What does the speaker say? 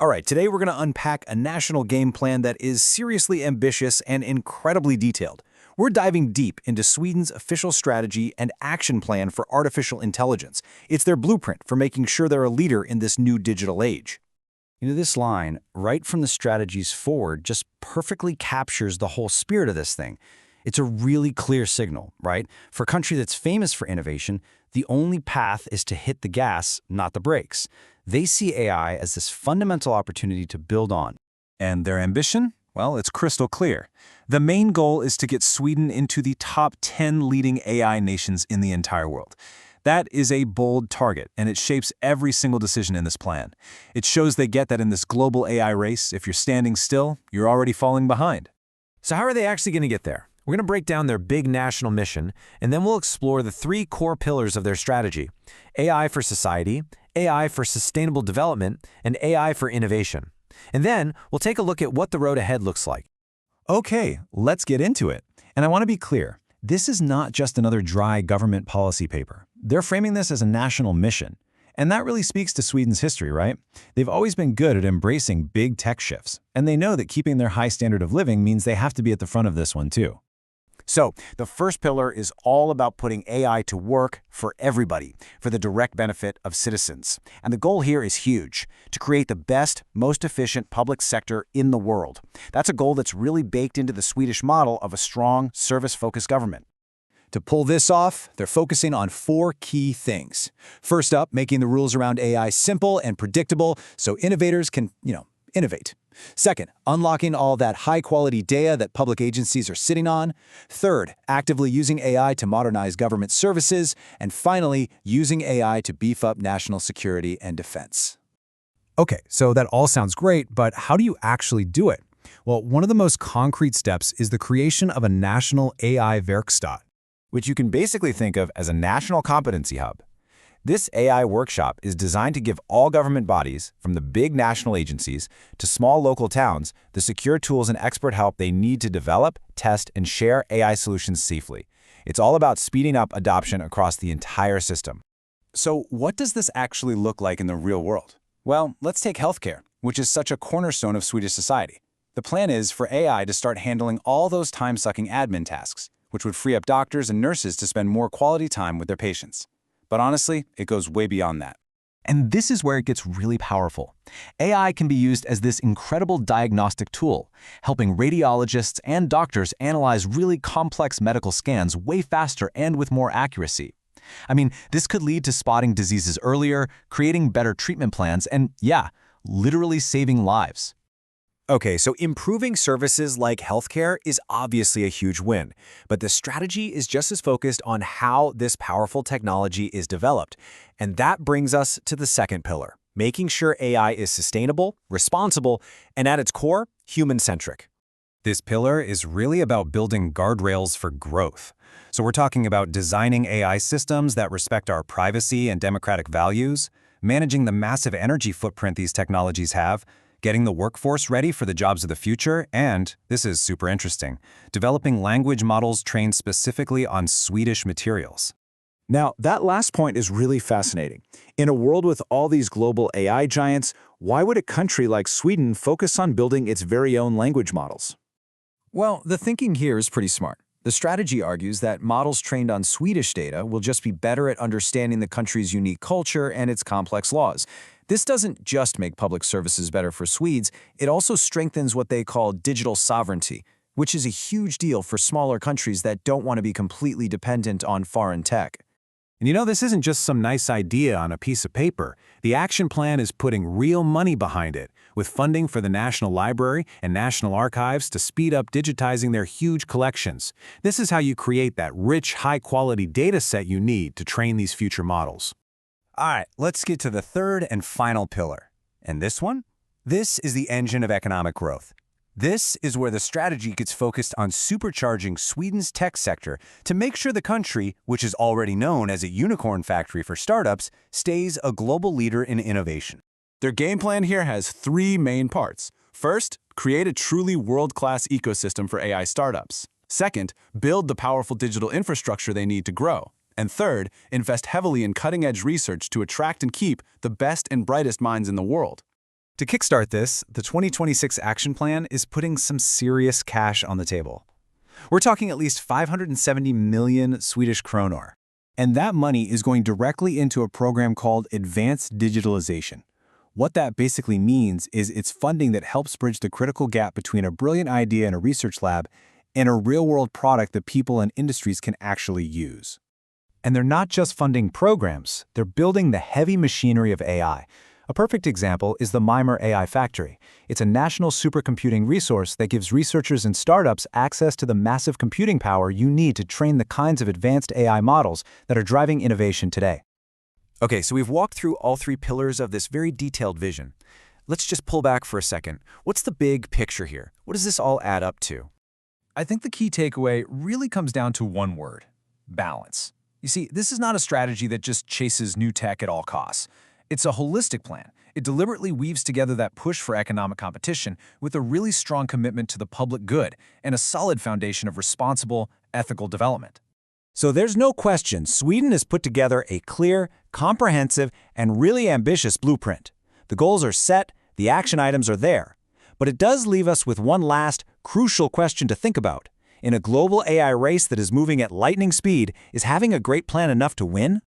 All right, today we're going to unpack a national game plan that is seriously ambitious and incredibly detailed. We're diving deep into Sweden's official strategy and action plan for artificial intelligence. It's their blueprint for making sure they're a leader in this new digital age. This line, right from the strategies forward, just perfectly captures the whole spirit of this thing. It's a really clear signal, right? For a country that's famous for innovation, the only path is to hit the gas, not the brakes. They see AI as this fundamental opportunity to build on. And their ambition? Well, it's crystal clear. The main goal is to get Sweden into the top 10 leading AI nations in the entire world. That is a bold target, and it shapes every single decision in this plan. It shows they get that in this global AI race, if you're standing still, you're already falling behind. So how are they actually going to get there? We're going to break down their big national mission, and then we'll explore the three core pillars of their strategy: AI for society, AI for sustainable development, and AI for innovation. And then we'll take a look at what the road ahead looks like. Okay, let's get into it. And I want to be clear, this is not just another dry government policy paper. They're framing this as a national mission. And that really speaks to Sweden's history, right? They've always been good at embracing big tech shifts, and they know that keeping their high standard of living means they have to be at the front of this one too. So, the first pillar is all about putting AI to work for everybody, for the direct benefit of citizens. And the goal here is huge: to create the best, most efficient public sector in the world. That's a goal that's really baked into the Swedish model of a strong, service-focused government. To pull this off, they're focusing on four key things. First up, making the rules around AI simple and predictable so innovators can, innovate. Second, unlocking all that high-quality data that public agencies are sitting on. Third, actively using AI to modernize government services. And finally, using AI to beef up national security and defense. Okay, so that all sounds great, but how do you actually do it? Well, one of the most concrete steps is the creation of a national AI Werkstatt, which you can basically think of as a national competency hub. This AI workshop is designed to give all government bodies, from the big national agencies to small local towns, the secure tools and expert help they need to develop, test, and share AI solutions safely. It's all about speeding up adoption across the entire system. So what does this actually look like in the real world? Well, let's take healthcare, which is such a cornerstone of Swedish society. The plan is for AI to start handling all those time-sucking admin tasks, which would free up doctors and nurses to spend more quality time with their patients. But honestly, it goes way beyond that. And this is where it gets really powerful. AI can be used as this incredible diagnostic tool, helping radiologists and doctors analyze really complex medical scans way faster and with more accuracy. I mean, this could lead to spotting diseases earlier, creating better treatment plans, and literally saving lives. Okay, so improving services like healthcare is obviously a huge win, but the strategy is just as focused on how this powerful technology is developed. And that brings us to the second pillar: making sure AI is sustainable, responsible, and at its core, human-centric. This pillar is really about building guardrails for growth. So we're talking about designing AI systems that respect our privacy and democratic values, managing the massive energy footprint these technologies have, getting the workforce ready for the jobs of the future, and, this is super interesting, developing language models trained specifically on Swedish materials. Now, that last point is really fascinating. In a world with all these global AI giants, why would a country like Sweden focus on building its very own language models? Well, the thinking here is pretty smart. The strategy argues that models trained on Swedish data will just be better at understanding the country's unique culture and its complex laws. This doesn't just make public services better for Swedes, it also strengthens what they call digital sovereignty, which is a huge deal for smaller countries that don't want to be completely dependent on foreign tech. And this isn't just some nice idea on a piece of paper. The action plan is putting real money behind it, with funding for the National Library and National Archives to speed up digitizing their huge collections. This is how you create that rich, high-quality data set you need to train these future models. All right, let's get to the third and final pillar. And this one? This is the engine of economic growth. This is where the strategy gets focused on supercharging Sweden's tech sector to make sure the country, which is already known as a unicorn factory for startups, stays a global leader in innovation. Their game plan here has three main parts. First, create a truly world-class ecosystem for AI startups. Second, build the powerful digital infrastructure they need to grow. And third, invest heavily in cutting-edge research to attract and keep the best and brightest minds in the world. To kickstart this, the 2026 action plan is putting some serious cash on the table. We're talking at least 570 million Swedish kronor. And that money is going directly into a program called Advanced Digitalization. What that basically means is it's funding that helps bridge the critical gap between a brilliant idea in a research lab and a real-world product that people and industries can actually use. And they're not just funding programs, they're building the heavy machinery of AI. A perfect example is the Mimer AI Factory. It's a national supercomputing resource that gives researchers and startups access to the massive computing power you need to train the kinds of advanced AI models that are driving innovation today. Okay, so we've walked through all three pillars of this very detailed vision. Let's just pull back for a second. What's the big picture here? What does this all add up to? I think the key takeaway really comes down to one word: balance. You see, this is not a strategy that just chases new tech at all costs. It's a holistic plan. It deliberately weaves together that push for economic competition with a really strong commitment to the public good and a solid foundation of responsible, ethical development. So there's no question Sweden has put together a clear, comprehensive, and really ambitious blueprint. The goals are set, the action items are there. But it does leave us with one last, crucial question to think about. In a global AI race that is moving at lightning speed, is having a great plan enough to win?